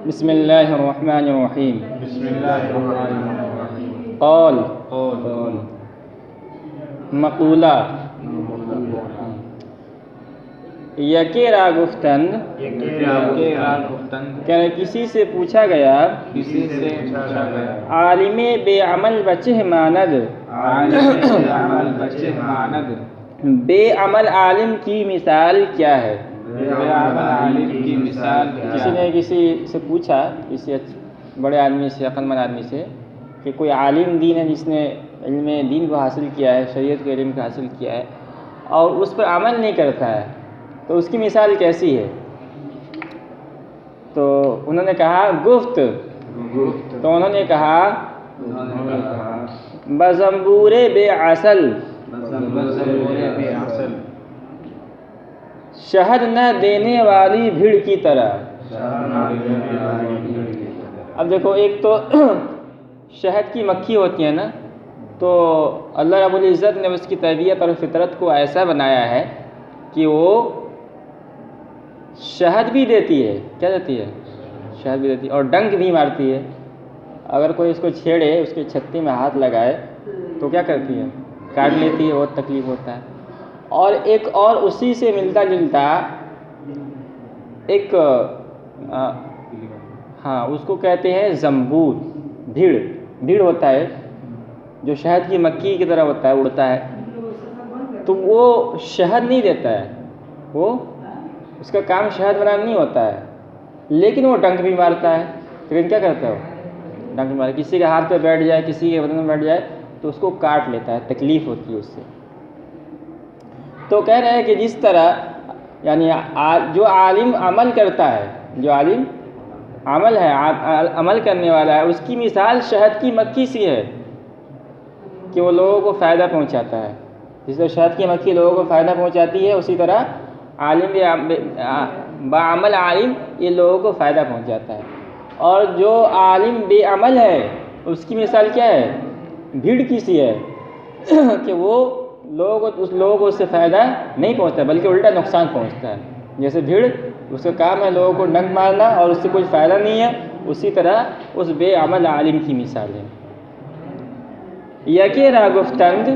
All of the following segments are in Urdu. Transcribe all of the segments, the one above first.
بسم اللہ الرحمن الرحیم. بسم اللہ الرحمن الرحیم. قول قول مقولہ یکے را گفتند کہ کسی سے پوچھا گیا کسی سے پوچھا گیا عالم بے عمل بچہ ماند عمل بچے ماند بے عمل عالم کی مثال کیا ہے. عالم کی مثال کسی نے کسی سے پوچھا، کسی بڑے آدمی سے، عقل مند آدمی سے، کہ کوئی عالم دین ہے جس نے علم دین کو حاصل کیا ہے، شریعت کے علم کو حاصل کیا ہے اور اس پر عمل نہیں کرتا ہے، تو اس کی مثال کیسی ہے؟ تو انہوں نے کہا گفت. تو انہوں نے کہا بزنبور بے عسل شہد نہ دینے والی بھیڑ کی طرح. اب دیکھو، ایک تو شہد کی مکھی ہوتی ہے نا، تو اللہ رب العزت نے اس کی طبیعت اور فطرت کو ایسا بنایا ہے کہ وہ شہد بھی دیتی ہے. کیا دیتی ہے؟ شہد بھی دیتی ہے اور ڈنک بھی مارتی ہے. اگر کوئی اس کو چھیڑے، اس کی چھتی میں ہاتھ لگائے تو کیا کرتی ہے؟ کاٹ لیتی ہے، بہت تکلیف ہوتا ہے. اور ایک اور اسی سے ملتا جلتا ایک اس کو کہتے ہیں زنبور. بھیڑ ہوتا ہے جو شہد کی مکھی کی طرح ہوتا ہے، اڑتا ہے. تو وہ شہد نہیں دیتا ہے، وہ اس کا کام شہد بنانا نہیں ہوتا ہے، لیکن وہ ڈنک بھی مارتا ہے. لیکن کیا کرتا ہے وہ؟ ڈنک مارتا ہے. کسی کے ہاتھ پہ بیٹھ جائے، کسی کے بدن میں بیٹھ جائے تو اس کو کاٹ لیتا ہے، تکلیف ہوتی ہے اس سے. تو کہہ رہے ہیں کہ جس طرح یعنی جو عالم عمل کرتا ہے، جو عالم عمل کرنے والا ہے، اس کی مثال شہد کی مکھی سی ہے کہ وہ لوگوں کو فائدہ پہنچاتا ہے. جس طرح شہد کی مکھی لوگوں کو فائدہ پہنچاتی ہے، اسی طرح بعمل عالم یہ لوگوں کو فائدہ پہنچاتا ہے. اور جو عالم بے عمل ہے اس کی مثال کیا ہے؟ بھیڑ کی سی ہے کہ وہ اس لوگوں کو اس سے فائدہ نہیں پہنچتا بلکہ الٹا نقصان پہنچتا ہے. جیسے بھیڑ، اس کا کام ہے لوگوں کو ڈنک مارنا اور اس سے کوئی فائدہ نہیں ہے، اسی طرح اس بے عمل عالم کی مثال ہے. یکے را گفتند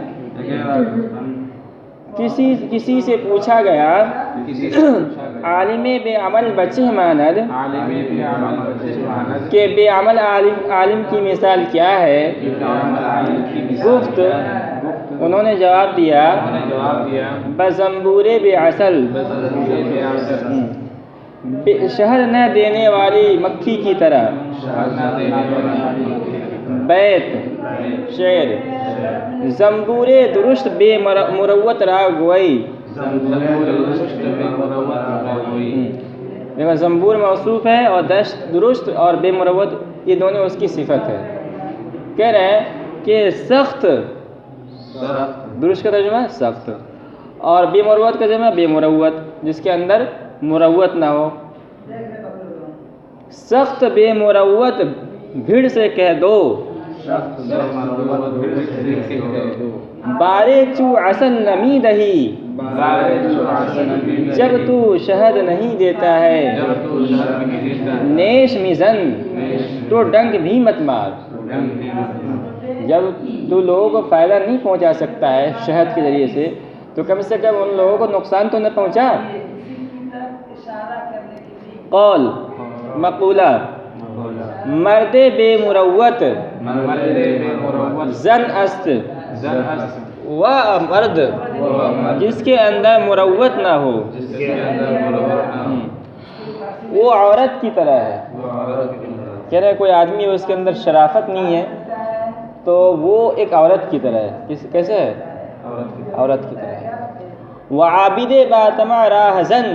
کسی سے پوچھا گیا عالم بے عمل بچہ ماند کہ بے عمل عالم کی مثال کیا ہے. گفت، انہوں نے جواب دیا بزنبور بے عسل شہد نہ دینے والی مکھی کی طرح. بیت شعر زنبور درست بے مروت را گوئی. دیکھو، زنبور موصوف ہے اور درست اور بے مروت یہ دونوں اس کی صفت ہے. کہہ رہے ہیں کہ سخت، درست کا ترجمہ سخت، اور بے مروت کا ترجمہ بے مروت، جس کے اندر مروت نہ ہو. سخت بے مروت بھیڑ سے کہہ دو بارے چو عسل نمی دہی. جب تو شہد نہیں دیتا ہے نیش میزن تو ڈنک بھی مت مار. جب تو لوگوں کو فائدہ نہیں پہنچا سکتا ہے شہد کے ذریعے سے، تو کم سے کم ان لوگوں کو نقصان تو نہ پہنچا. قول مقولہ مرد بے مروت زن است و مرد جس کے اندر مروت نہ ہو وہ عورت کی طرح ہے. کہہ رہے کوئی آدمی اس کے اندر شرافت نہیں ہے تو وہ ایک عورت کی طرح ہے. کیسے ہے؟ عورت کی طرح ہے. وعابد باطمع راہ زن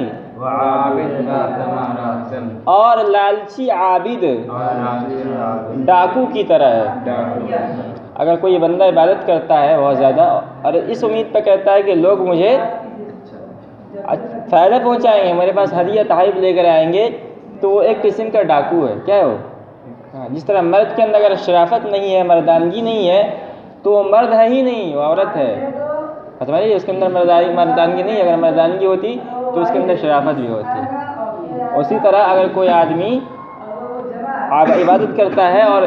اور لالچی عابد ڈاکو کی طرح ہے. اگر کوئی بندہ عبادت کرتا ہے بہت زیادہ اور اس امید پہ کرتا ہے کہ لوگ مجھے فائدہ پہنچائیں گے، میرے پاس ہدیہ تحائف لے کر آئیں گے، تو وہ ایک قسم کا ڈاکو ہے. کیا ہے وہ؟ جس طرح مرد کے اندر اگر شرافت نہیں ہے، مردانگی نہیں ہے، تو وہ مرد ہے ہی نہیں، وہ عورت ہے. سمجھیے، اس کے اندر مردانگی نہیں. اگر مردانگی ہوتی تو اس کے اندر شرافت بھی ہوتی. اسی طرح اگر کوئی آدمی عبادت کرتا ہے اور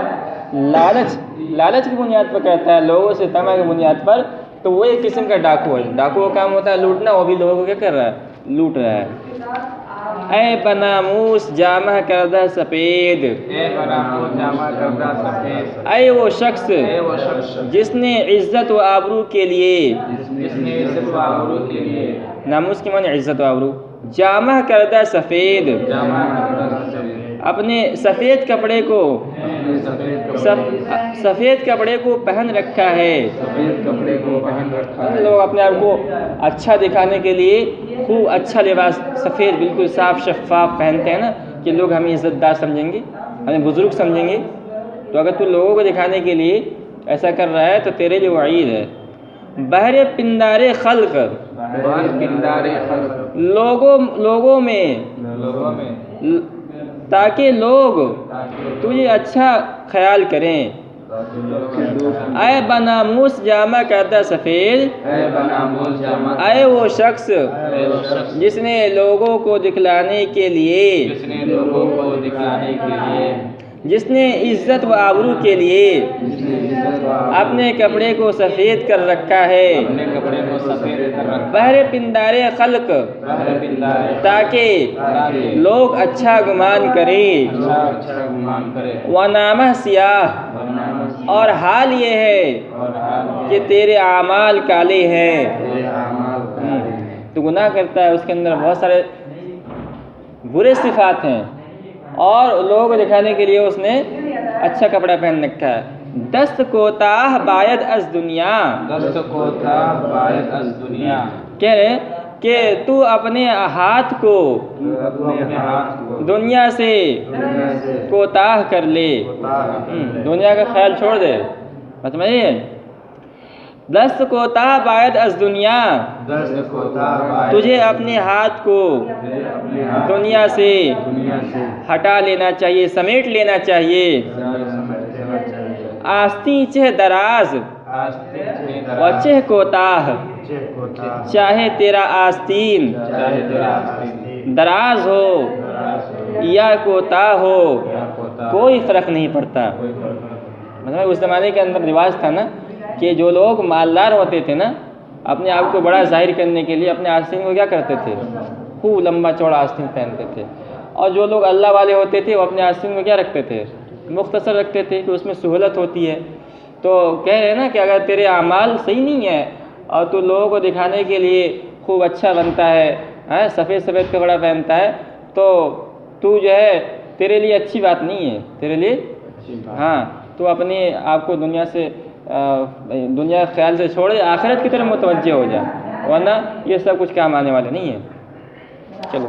لالچ کی بنیاد پر کرتا ہے، لوگوں سے طمع کی بنیاد پر، تو وہ ایک قسم کا ڈاکو ہے۔ ڈاکو کا کام ہوتا ہے لوٹنا، وہ بھی لوگوں کو کیا کر رہا ہے؟ لوٹ رہا ہے۔ اے بناموس جامہ کردہ سفید، اے بناموس جامہ کردہ سفید، اے وہ شخص اے وہ شخص جس نے عزت و آبرو کے لیے، جس نے عزت و آبرو کے لیے ناموس کی معنی عزت و آبرو، جامہ کردہ سفید، جامہ کردہ سفید، اپنے سفید کپڑے کو اپنے سفید کپڑے کو پہن رکھا ہے۔ سفید کپڑے کو پہن رکھا ہے۔ لوگ اپنے آپ کو اچھا دکھانے کے لیے خوب اچھا لباس سفید بالکل صاف شفاف پہنتے ہیں نا، کہ لوگ ہمیں عزت دار سمجھیں گے، ہمیں بزرگ سمجھیں گے۔ تو اگر تو لوگوں کو دکھانے کے لیے ایسا کر رہا ہے تو تیرے لیے وعید ہے۔ بہر پندار خلق، بہر پندار خلق، لوگوں میں تاکہ لوگ تجھے اچھا خیال کریں۔ اے بناموس جامہ کردہ سفید، اے بناموس جامہ، اے وہ شخص اے وہ شخص جس نے لوگوں کو دکھلانے کے لیے، جس نے لوگوں کو دکھلانے کے لیے، جس نے عزت و آبرو کے لیے جس نے عزت و آبرو اپنے کپڑے کو سفید کر رکھا ہے۔ اپنے کپڑے کو سفید کر رکھا، بہر پندار خلق، بہر پندار تاکہ تاکہ لوگ اچھا گمان کریں۔ اچھا گمان کرے، ونامہ سیاہ، اور حال یہ ہے اور حال کہ تیرے اعمال کالے ہیں۔ کے اعمال کالے ہیں۔ تو گناہ کرتا ہے، اس کے اندر بہت سارے برے صفات ہیں، اور لوگوں کو دکھانے کے لیے اس نے اچھا کپڑا پہن رکھا ہے۔ دست کوتاہ باید از دنیا، دست کو تھا باید از دنیا، کہہ رہے کہ تو اپنے ہاتھ کو اپنے ہاتھ کو دنیا سے دنیا سے کوتاہ کر لے، دنیا کا خیال چھوڑ دے۔ سمجھیے، دست کوتاہ باید از دنیا، دست کو تھا باید تجھے اپنے ہاتھ کو اپنے ہاتھ دنیا سے دنیا سے ہٹا لینا چاہیے، سمیٹ لینا چاہیے۔ سمجھنا چاہیے۔ آستین چہ دراز آستین و چہ کوتاہ، کو تھا چاہے تیرا آستین چاہے تیرا آستین دراز ہو دراز ہو یا کوتاہ ہو، یا کوتا، کوئی فرق نہیں پڑتا۔ کوئی فرق نہیں۔ مطلب اس زمانے کے اندر رواج تھا نا کہ جو لوگ مالدار ہوتے تھے نا، اپنے آپ کو بڑا ظاہر کرنے کے لیے اپنے آستین کو کیا کرتے تھے؟ خوب لمبا چوڑا آستین پہنتے تھے۔ اور جو لوگ اللہ والے ہوتے تھے وہ اپنے آستین کو کیا رکھتے تھے؟ مختصر رکھتے تھے، کہ اس میں سہولت ہوتی ہے۔ تو کہہ رہے ہیں نا کہ اگر تیرے اعمال صحیح نہیں ہے اور تو لوگوں کو دکھانے کے لیے خوب اچھا بنتا ہے، سفید کپڑا پہنتا ہے، تو جو ہے تیرے لیے اچھی بات نہیں ہے، تیرے لیے ہاں، تو اپنے آپ کو دنیا سے دنیا کے خیال سے چھوڑے، آخرت کی طرف متوجہ ہو جا، ورنہ یہ سب کچھ کام آنے والے نہیں ہے۔ چلو۔